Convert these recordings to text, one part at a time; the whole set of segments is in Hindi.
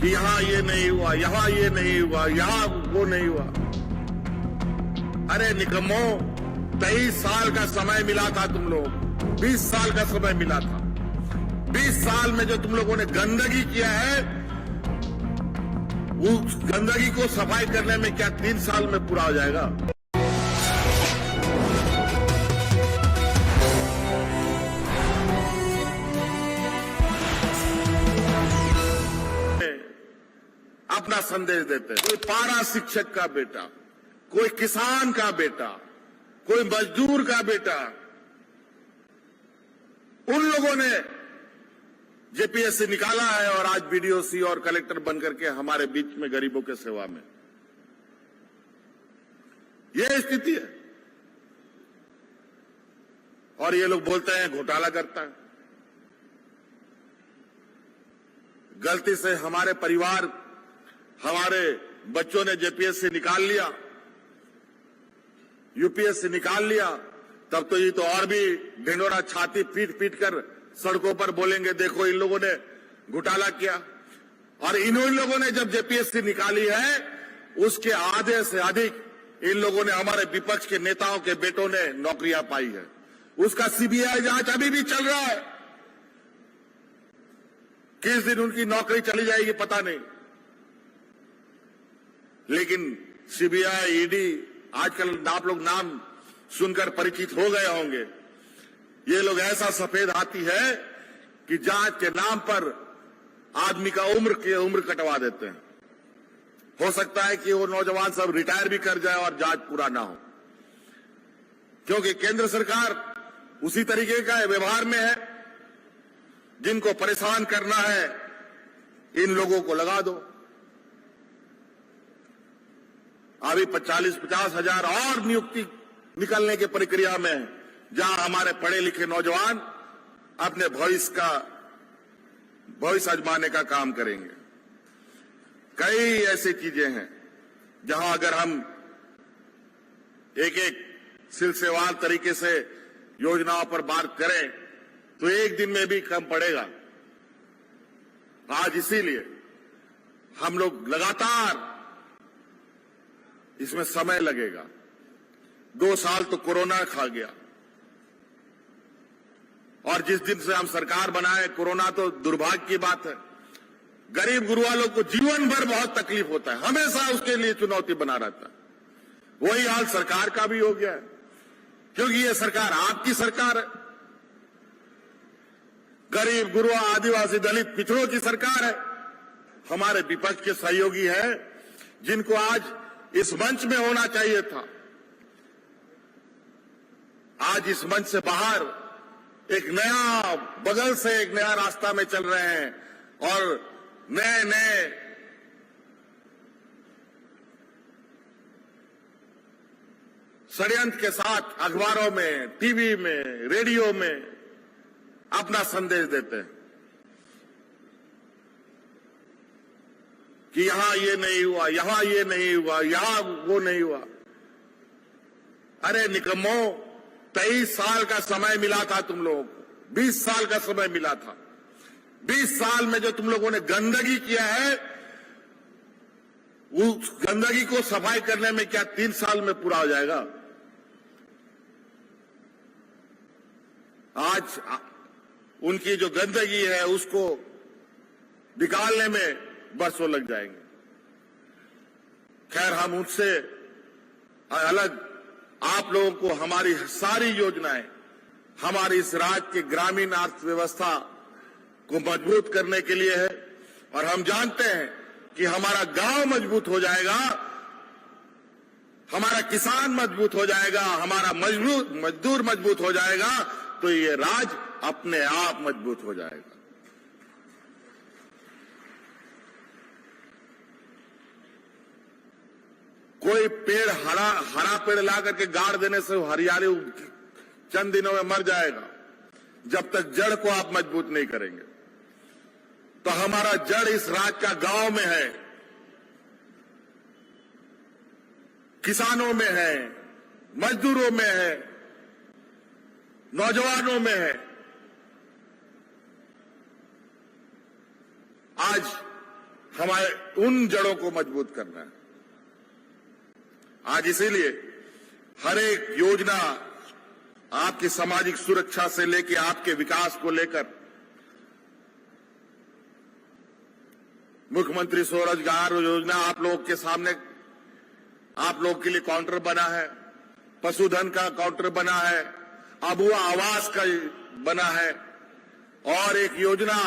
कि यहां ये नहीं हुआ, यहां ये नहीं हुआ, यहां वो नहीं हुआ। अरे निकम्मो, 23 साल का समय मिला था तुम लोग, 20 साल का समय मिला था। 20 साल में जो तुम लोगों ने गंदगी किया है, उस गंदगी को सफाई करने में क्या 3 साल में पूरा हो जाएगा? अपना संदेश देते हैं। कोई पारा शिक्षक का बेटा, कोई किसान का बेटा, कोई मजदूर का बेटा, उन लोगों ने जेपीएस से निकाला है और आज बीडीओसी और कलेक्टर बनकर के हमारे बीच में गरीबों के सेवा में। यह स्थिति है। और ये लोग बोलते हैं घोटाला करता है। गलती से हमारे परिवार, हमारे बच्चों ने जेपीएस से निकाल लिया, यूपीएस से निकाल लिया, तब तो ये तो और भी ढिंडोरा छाती पीट पीट कर सड़कों पर बोलेंगे, देखो इन लोगों ने घोटाला किया। और इन लोगों ने जब जेपीएस से निकाली है, उसके आधे से अधिक इन लोगों ने, हमारे विपक्ष के नेताओं के बेटों ने नौकरियां पाई है। उसका सीबीआई जांच अभी भी चल रहा है। किस दिन उनकी नौकरी चली जाएगी पता नहीं। लेकिन सीबीआई, ईडी, आजकल आप लोग नाम सुनकर परिचित हो गए होंगे। ये लोग ऐसा सफेद हाथी है कि जांच के नाम पर आदमी का उम्र कटवा देते हैं। हो सकता है कि वो नौजवान सब रिटायर भी कर जाए और जांच पूरा ना हो, क्योंकि केंद्र सरकार उसी तरीके का व्यवहार में है। जिनको परेशान करना है, इन लोगों को लगा दो। अभी 40-50 हजार और नियुक्ति निकलने की प्रक्रिया में है, जहां हमारे पढ़े लिखे नौजवान अपने भविष्य आजमाने का काम करेंगे। कई ऐसी चीजें हैं जहां अगर हम एक एक सिलसिलेवार तरीके से योजनाओं पर बात करें तो एक दिन में भी कम पड़ेगा। आज इसीलिए हम लोग लगातार, इसमें समय लगेगा। 2 साल तो कोरोना खा गया, और जिस दिन से हम सरकार बनाए, कोरोना तो दुर्भाग्य की बात है। गरीब गुरुवालों को जीवन भर बहुत तकलीफ होता है, हमेशा उसके लिए चुनौती बना रहता है। वही हाल सरकार का भी हो गया है, क्योंकि ये सरकार आपकी सरकार है। गरीब गुरुआ, आदिवासी, दलित, पिछड़ों की सरकार है। हमारे विपक्ष के सहयोगी है, जिनको आज इस मंच में होना चाहिए था, आज इस मंच से बाहर एक नया, बगल से एक नया रास्ता में चल रहे हैं, और नए नए षड्यंत्र के साथ अखबारों में, टीवी में, रेडियो में अपना संदेश देते हैं कि यहां ये नहीं हुआ, यहां ये नहीं हुआ, यहां वो नहीं हुआ। अरे निकम्मो, 23 साल का समय मिला था तुम लोगों को, 20 साल का समय मिला था। 20 साल में जो तुम लोगों ने गंदगी किया है, उस गंदगी को सफाई करने में क्या 3 साल में पूरा हो जाएगा? आज उनकी जो गंदगी है उसको निकालने में बरसों लग जाएंगे। खैर, हम उससे अलग आप लोगों को हमारी सारी योजनाएं, हमारी इस राज्य के ग्रामीण अर्थव्यवस्था को मजबूत करने के लिए है। और हम जानते हैं कि हमारा गांव मजबूत हो जाएगा, हमारा किसान मजबूत हो जाएगा, हमारा मजदूर मजबूत हो जाएगा, तो ये राज्य अपने आप मजबूत हो जाएगा। कोई पेड़ हरा पेड़ ला करके गाड़ देने से हरियाली चंद दिनों में मर जाएगा, जब तक जड़ को आप मजबूत नहीं करेंगे। तो हमारा जड़ इस राज्य का गांव में है, किसानों में है, मजदूरों में है, नौजवानों में है। आज हमारे उन जड़ों को मजबूत करना है। आज इसीलिए हर एक योजना आपकी सामाजिक सुरक्षा से लेकर आपके विकास को लेकर, मुख्यमंत्री स्वरोजगार योजना आप लोगों के सामने, आप लोगों के लिए काउंटर बना है, पशुधन का काउंटर बना है, अबुआ आवास का बना है, और एक योजना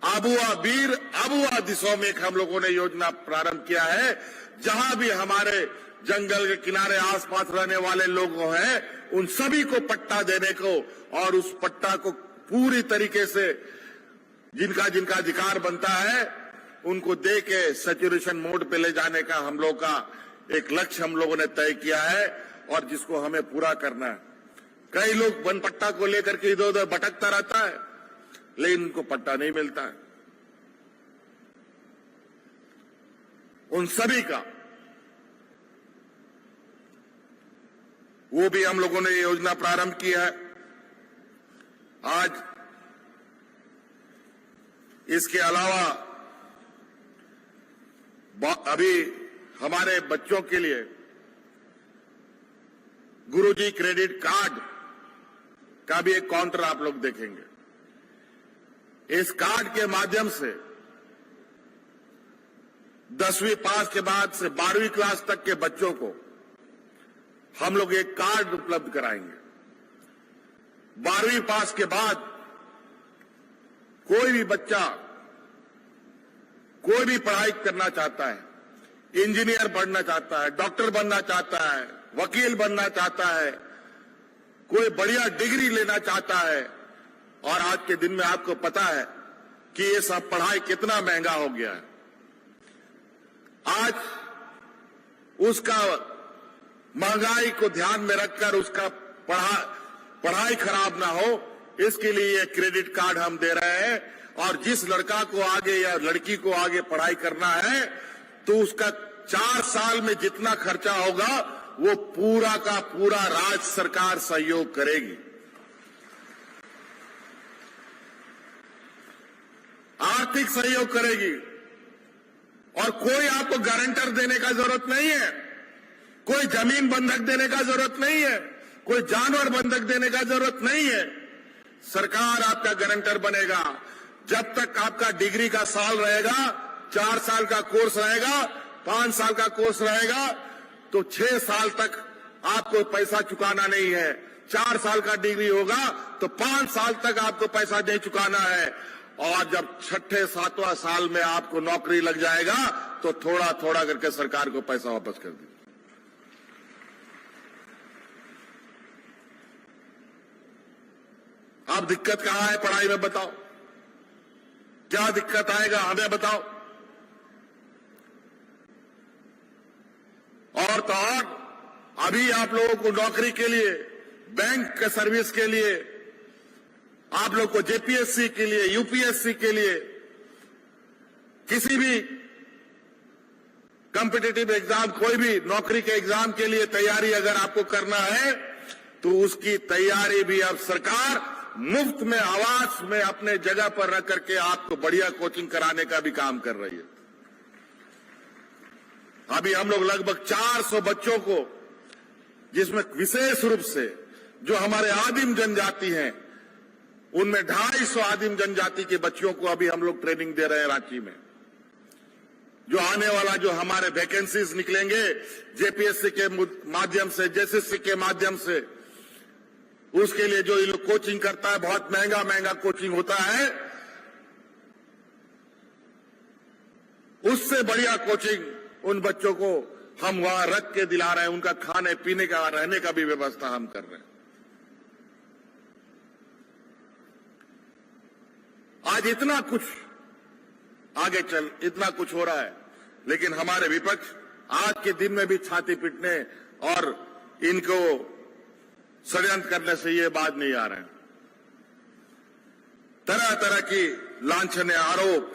अबुआ बीर अबुआ दिशा में एक हम लोगों ने योजना प्रारंभ किया है, जहां भी हमारे जंगल के किनारे आसपास रहने वाले लोग हैं उन सभी को पट्टा देने को, और उस पट्टा को पूरी तरीके से जिनका जिनका अधिकार बनता है उनको दे के सैचुरेशन मोड पे ले जाने का हम लोग का एक लक्ष्य हम लोगों ने तय किया है, और जिसको हमें पूरा करना है। कई लोग वन पट्टा को लेकर के इधर उधर भटकता रहता है, लेकिन उनको पट्टा नहीं मिलता है। उन सभी का वो भी हम लोगों ने योजना प्रारंभ की है। आज इसके अलावा अभी हमारे बच्चों के लिए गुरुजी क्रेडिट कार्ड का भी एक काउंटर आप लोग देखेंगे। इस कार्ड के माध्यम से 10वीं पास के बाद से 12वीं क्लास तक के बच्चों को हम लोग एक कार्ड उपलब्ध कराएंगे। 12वीं पास के बाद कोई भी बच्चा कोई भी पढ़ाई करना चाहता है, इंजीनियर बनना चाहता है, डॉक्टर बनना चाहता है, वकील बनना चाहता है, कोई बढ़िया डिग्री लेना चाहता है, और आज के दिन में आपको पता है कि ये सब पढ़ाई कितना महंगा हो गया है। आज उसका महंगाई को ध्यान में रखकर उसका पढ़ाई खराब ना हो, इसके लिए ये क्रेडिट कार्ड हम दे रहे हैं। और जिस लड़का को आगे या लड़की को आगे पढ़ाई करना है तो उसका 4 साल में जितना खर्चा होगा वो पूरा का पूरा राज्य सरकार सहयोग करेगी। आर्थिक सहयोग करेगी, और कोई आपको गारंटर देने का जरूरत नहीं है, कोई जमीन बंधक देने का जरूरत नहीं है, कोई जानवर बंधक देने का जरूरत नहीं है। सरकार आपका गारंटर बनेगा। जब तक आपका डिग्री का साल रहेगा, 4 साल का कोर्स रहेगा, 5 साल का कोर्स रहेगा, तो 6 साल तक आपको पैसा चुकाना नहीं है। 4 साल का डिग्री होगा तो 5 साल तक आपको पैसा नहीं चुकाना है, और जब 6ठे 7वां साल में आपको नौकरी लग जाएगा तो थोड़ा थोड़ा करके सरकार को पैसा वापस कर देगी। अब दिक्कत कहां है पढ़ाई में, बताओ क्या दिक्कत आएगा, हमें बताओ। और तो और अभी आप लोगों को नौकरी के लिए, बैंक के सर्विस के लिए, आप लोग को जेपीएससी के लिए, यूपीएससी के लिए, किसी भी कॉम्पिटिटिव एग्जाम, कोई भी नौकरी के एग्जाम के लिए तैयारी अगर आपको करना है तो उसकी तैयारी भी अब सरकार मुफ्त में आवास में अपने जगह पर रख करके आपको बढ़िया कोचिंग कराने का भी काम कर रही है। अभी हम लोग लगभग 400 बच्चों को, जिसमें विशेष रूप से जो हमारे आदिम जनजाति हैं, उनमें 250 आदिम जनजाति के बच्चों को अभी हम लोग ट्रेनिंग दे रहे हैं रांची में। जो आने वाला जो हमारे वैकेंसीज निकलेंगे जेपीएससी के माध्यम से, जेसीसी के माध्यम से, उसके लिए जो ये लोग कोचिंग करता है, बहुत महंगा महंगा कोचिंग होता है, उससे बढ़िया कोचिंग उन बच्चों को हम वहां रख के दिला रहे हैं। उनका खाने पीने का, रहने का भी व्यवस्था हम कर रहे हैं। आज इतना कुछ आगे इतना कुछ हो रहा है, लेकिन हमारे विपक्ष आज के दिन में भी छाती पीटने और इनको षड्यंत्र करने से ये बात नहीं आ रहे हैं। तरह तरह की लांछनीय आरोप,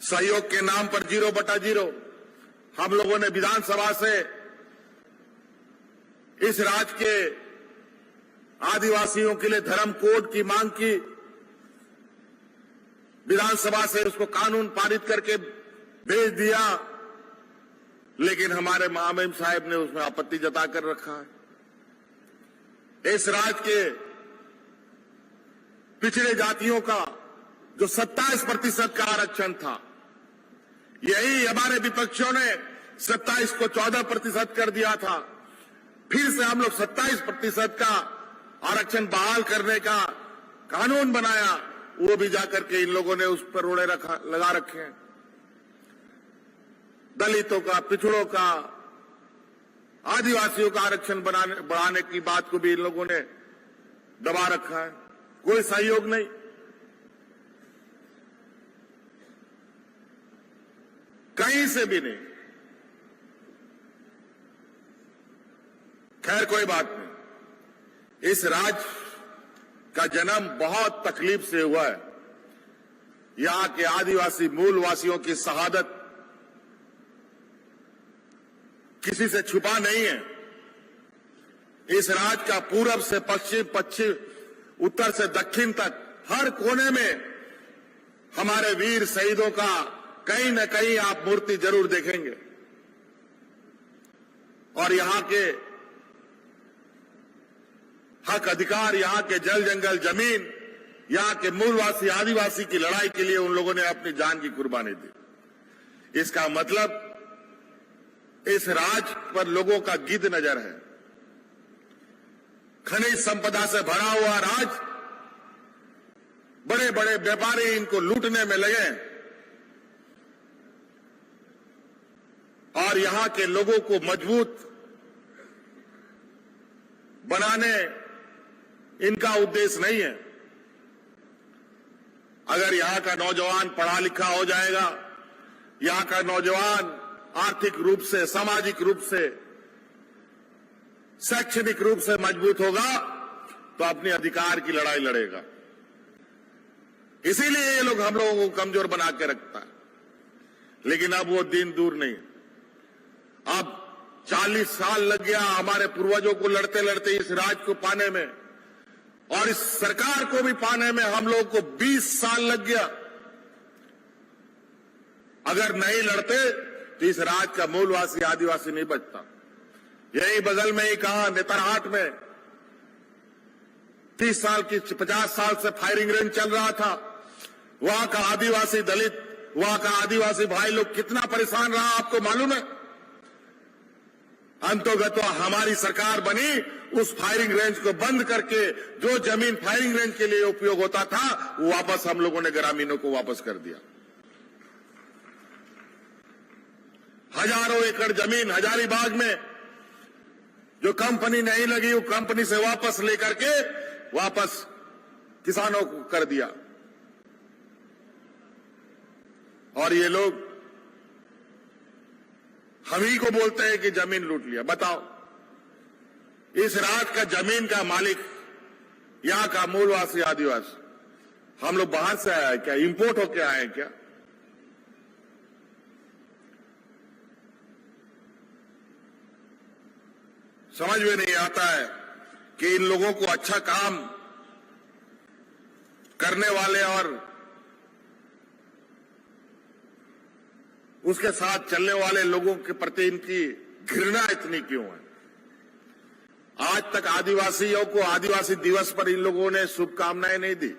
सहयोग के नाम पर 0/0। हम लोगों ने विधानसभा से इस राज्य के आदिवासियों के लिए धर्म कोड की मांग की, विधानसभा से उसको कानून पारित करके भेज दिया, लेकिन हमारे महामहिम साहब ने उसमें आपत्ति जताकर रखा है। इस राज्य के पिछड़े जातियों का जो 27% का आरक्षण था, यही हमारे विपक्षियों ने 27 को 14% कर दिया था। फिर से हम लोग 27% का आरक्षण बहाल करने का कानून बनाया, वो भी जाकर के इन लोगों ने उस पर रोड़े लगा रखे हैं। दलितों का, पिछड़ों का, आदिवासियों का आरक्षण बढ़ाने की बात को भी इन लोगों ने दबा रखा है। कोई सहयोग नहीं। कहीं से भी नहीं। खैर कोई बात नहीं। इस राज्य का जन्म बहुत तकलीफ से हुआ है। यहां के आदिवासी मूलवासियों की शहादत किसी से छुपा नहीं है। इस राज्य का पूरब से पश्चिम, उत्तर से दक्षिण तक हर कोने में हमारे वीर शहीदों का कहीं न कहीं आप मूर्ति जरूर देखेंगे। और यहां के हक अधिकार, यहां के जल जंगल जमीन, यहां के मूलवासी आदिवासी की लड़ाई के लिए उन लोगों ने अपनी जान की कुर्बानी दी। इसका मतलब इस राज्य पर लोगों का गिद्ध नजर है। खनिज संपदा से भरा हुआ राज्य, बड़े बड़े व्यापारी इनको लूटने में लगे और यहां के लोगों को मजबूत बनाने इनका उद्देश्य नहीं है। अगर यहां का नौजवान पढ़ा लिखा हो जाएगा, यहां का नौजवान आर्थिक रूप से, सामाजिक रूप से, शैक्षणिक रूप से मजबूत होगा तो अपने अधिकार की लड़ाई लड़ेगा। इसीलिए ये लोग हम लोगों को कमजोर बना के रखता है। लेकिन अब वो दिन दूर नहीं। अब 40 साल लग गया हमारे पूर्वजों को लड़ते लड़ते इस राज्य को पाने में, और इस सरकार को भी पाने में हम लोगों को 20 साल लग गया। अगर नहीं लड़ते तो इस राज्य का मूलवासी आदिवासी नहीं बचता। यही बगल में ही कहा, नेतरहाट में 30 साल की 50 साल से फायरिंग रेंज चल रहा था। वहां का आदिवासी दलित, वहां का आदिवासी भाई लोग कितना परेशान रहा आपको मालूम है। अंतोगत हमारी सरकार बनी, उस फायरिंग रेंज को बंद करके जो जमीन फायरिंग रेंज के लिए उपयोग होता था वो वापस हम लोगों ने ग्रामीणों को वापस कर दिया। हजारों एकड़ जमीन हजारीबाग में जो कंपनी नहीं लगी, वो कंपनी से वापस लेकर के वापस किसानों को कर दिया। और ये लोग हम ही को बोलते हैं कि जमीन लूट लिया। बताओ, इस राज्य का जमीन का मालिक यहां का मूलवासी आदिवासी। हम लोग बाहर से आए हैं क्या? इंपोर्ट होके आए हैं क्या? समझ में नहीं आता है कि इन लोगों को अच्छा काम करने वाले और उसके साथ चलने वाले लोगों के प्रति इनकी घृणा इतनी क्यों है। आज तक आदिवासियों को आदिवासी दिवस पर इन लोगों ने शुभकामनाएं नहीं दी,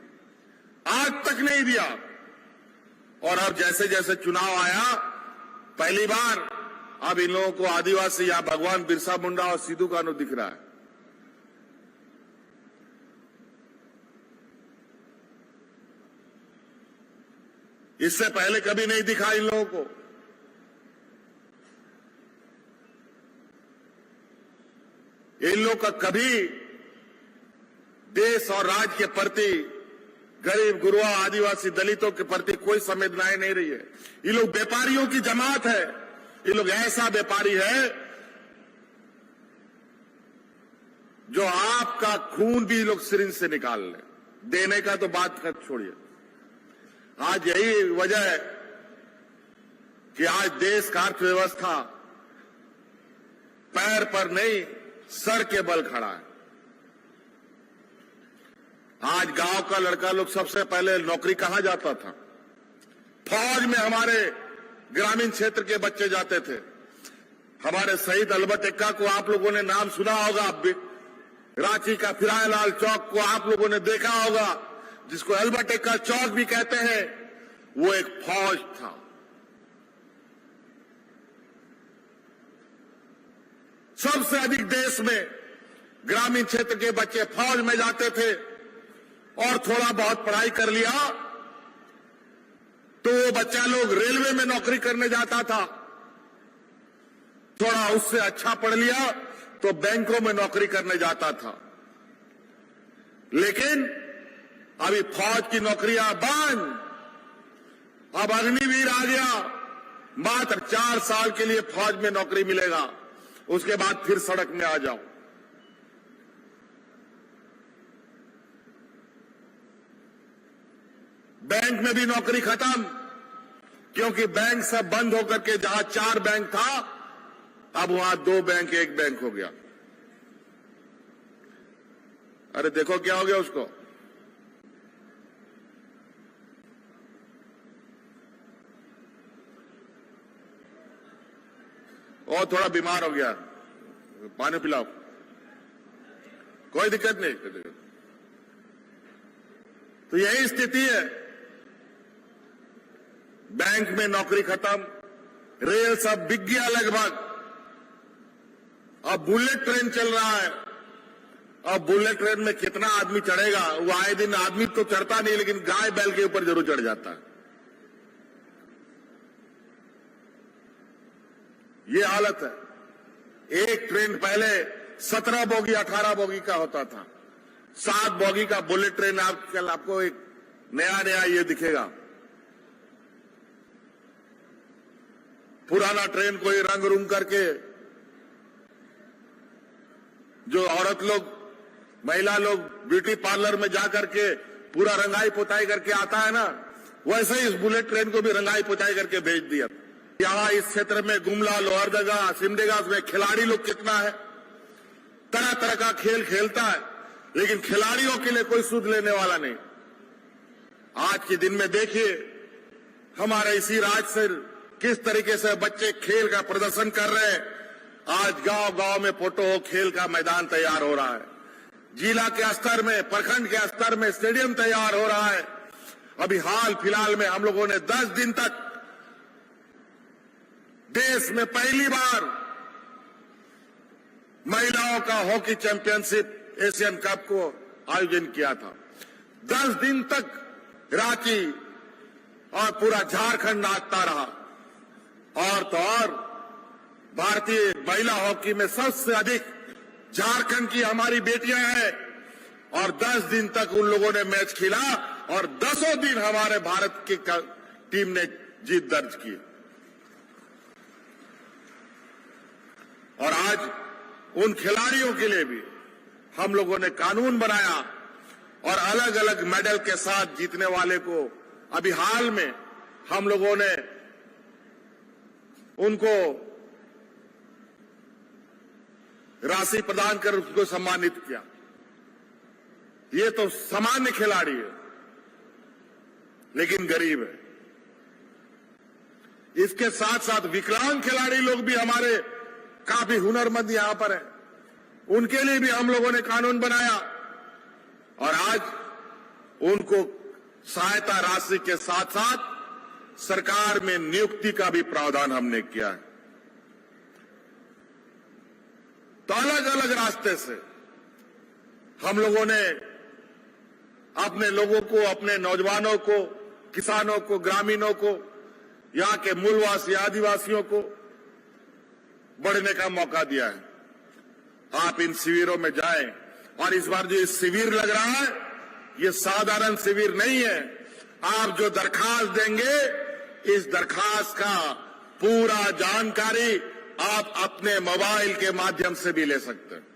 आज तक नहीं दिया। और अब जैसे जैसे चुनाव आया, पहली बार अब इन लोगों को आदिवासी या भगवान बिरसा मुंडा और सिद्धू कान्हू दिख रहा है। इससे पहले कभी नहीं दिखा इन लोगों को। इन लोग का कभी देश और राज्य के प्रति, गरीब गुरुआ आदिवासी दलितों के प्रति कोई संवेदनाएं नहीं रही है। ये लोग व्यापारियों की जमात है। ये लोग ऐसा व्यापारी है जो आपका खून भी लोग सिरिंज से निकाल ले। देने का तो बात कर छोड़िए। आज यही वजह है कि आज देश का अर्थव्यवस्था पैर पर नहीं सर के बल खड़ा है। आज गांव का लड़का लोग सबसे पहले नौकरी कहां जाता था? फौज में हमारे ग्रामीण क्षेत्र के बच्चे जाते थे। हमारे शहीद अल्बर्ट एक्का को आप लोगों ने नाम सुना होगा, आप भी। रांची का फिरायलाल चौक को आप लोगों ने देखा होगा, जिसको अल्बर्ट एक्का चौक भी कहते हैं। वो एक फौज था। सबसे अधिक देश में ग्रामीण क्षेत्र के बच्चे फौज में जाते थे, और थोड़ा बहुत पढ़ाई कर लिया तो वो बच्चा लोग रेलवे में नौकरी करने जाता था। थोड़ा उससे अच्छा पढ़ लिया तो बैंकों में नौकरी करने जाता था। लेकिन अभी फौज की नौकरियां बंद। अब अग्निवीर आ गया, मात्र 4 साल के लिए फौज में नौकरी मिलेगा, उसके बाद फिर सड़क में आ जाओ। बैंक में भी नौकरी खत्म, क्योंकि बैंक सब बंद होकर के जहां 4 बैंक था, अब वहां 2 बैंक 1 बैंक हो गया। अरे देखो क्या हो गया उसको। और थोड़ा बीमार हो गया, पानी पिलाओ। कोई दिक्कत नहीं। तो यही स्थिति है। बैंक में नौकरी खत्म, रेल सब बिक गया लगभग। अब बुलेट ट्रेन चल रहा है। अब बुलेट ट्रेन में कितना आदमी चढ़ेगा? वो आए दिन आदमी तो चढ़ता नहीं, लेकिन गाय बैल के ऊपर जरूर चढ़ जाता है। ये हालत है। एक ट्रेन पहले 17 बोगी 18 बोगी का होता था, 7 बोगी का बुलेट ट्रेन आजकल आपको एक नया ये दिखेगा। पुराना ट्रेन कोई रंग रूंग करके, जो औरत लोग महिला लोग ब्यूटी पार्लर में जाकर के पूरा रंगाई पुताई करके आता है ना, वैसे ही इस बुलेट ट्रेन को भी रंगाई पुताई करके भेज दिया। यहां इस क्षेत्र में गुमला, लोहरदगा, सिमडेगा में खिलाड़ी लोग कितना है, तरह तरह का खेल खेलता है, लेकिन खिलाड़ियों के लिए कोई सुध लेने वाला नहीं। आज के दिन में देखिए हमारे इसी राज्य से किस तरीके से बच्चे खेल का प्रदर्शन कर रहे हैं। आज गांव गांव में फोटो खेल का मैदान तैयार हो रहा है। जिला के स्तर में, प्रखंड के स्तर में स्टेडियम तैयार हो रहा है। अभी हाल फिलहाल में हम लोगों ने 10 दिन तक देश में पहली बार महिलाओं का हॉकी चैंपियनशिप एशियन कप को आयोजन किया था। 10 दिन तक रांची और पूरा झारखंड नाचता रहा। और तो और भारतीय महिला हॉकी में सबसे अधिक झारखंड की हमारी बेटियां हैं, और 10 दिन तक उन लोगों ने मैच खेला, और 10 दिन हमारे भारत की टीम ने जीत दर्ज की। और आज उन खिलाड़ियों के लिए भी हम लोगों ने कानून बनाया, और अलग अलग मेडल के साथ जीतने वाले को अभी हाल में हम लोगों ने उनको राशि प्रदान कर उसको सम्मानित किया। ये तो सामान्य खिलाड़ी है, लेकिन गरीब है। इसके साथ साथ विकलांग खिलाड़ी लोग भी हमारे काफी हुनरमंद यहां पर है, उनके लिए भी हम लोगों ने कानून बनाया, और आज उनको सहायता राशि के साथ साथ सरकार में नियुक्ति का भी प्रावधान हमने किया है। तो अलग अलग रास्ते से हम लोगों ने अपने लोगों को, अपने नौजवानों को, किसानों को, ग्रामीणों को, यहां के मूलवासी आदिवासियों को बढ़ने का मौका दिया है। आप इन शिविरों में जाएं, और इस बार जो शिविर लग रहा है, ये साधारण शिविर नहीं है। आप जो दरखास्त देंगे, इस दरखास्त का पूरा जानकारी आप अपने मोबाइल के माध्यम से भी ले सकते हैं।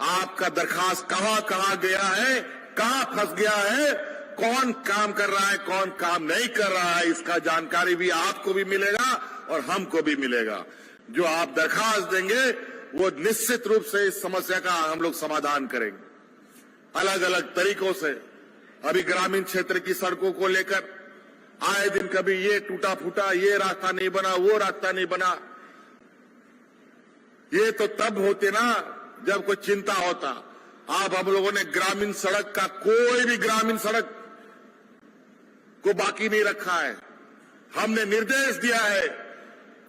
आपका दरखास्त कहां कहां गया है, कहां फंस गया है, कौन काम कर रहा है, कौन काम नहीं कर रहा है, इसका जानकारी भी आपको भी मिलेगा और हमको भी मिलेगा। जो आप दरखास्त देंगे वो निश्चित रूप से इस समस्या का हम लोग समाधान करेंगे। अलग अलग तरीकों से अभी ग्रामीण क्षेत्र की सड़कों को लेकर आए दिन कभी ये टूटा फूटा, ये रास्ता नहीं बना, वो रास्ता नहीं बना। ये तो तब होते ना जब कोई चिंता होता। अब हम लोगों ने ग्रामीण सड़क का, कोई भी ग्रामीण सड़क को बाकी नहीं रखा है। हमने निर्देश दिया है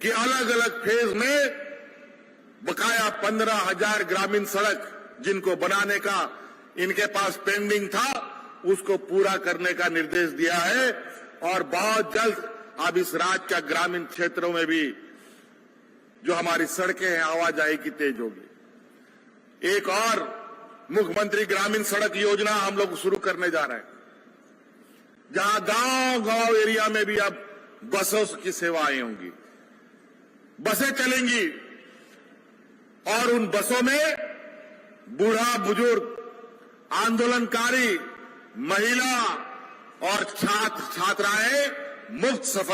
कि अलग अलग फेज में बकाया 15,000 ग्रामीण सड़क जिनको बनाने का इनके पास पेंडिंग था, उसको पूरा करने का निर्देश दिया है। और बहुत जल्द अब इस राज्य का ग्रामीण क्षेत्रों में भी जो हमारी सड़कें हैं, आवाजाही की तेज होगी। एक और मुख्यमंत्री ग्रामीण सड़क योजना हम लोग शुरू करने जा रहे हैं, जहां गांव-गांव एरिया में भी अब बसों की सेवाएं होंगी, बसें चलेंगी और उन बसों में बूढ़ा बुजुर्ग, आंदोलनकारी, महिला और छात्र छात्राएं मुफ्त सफर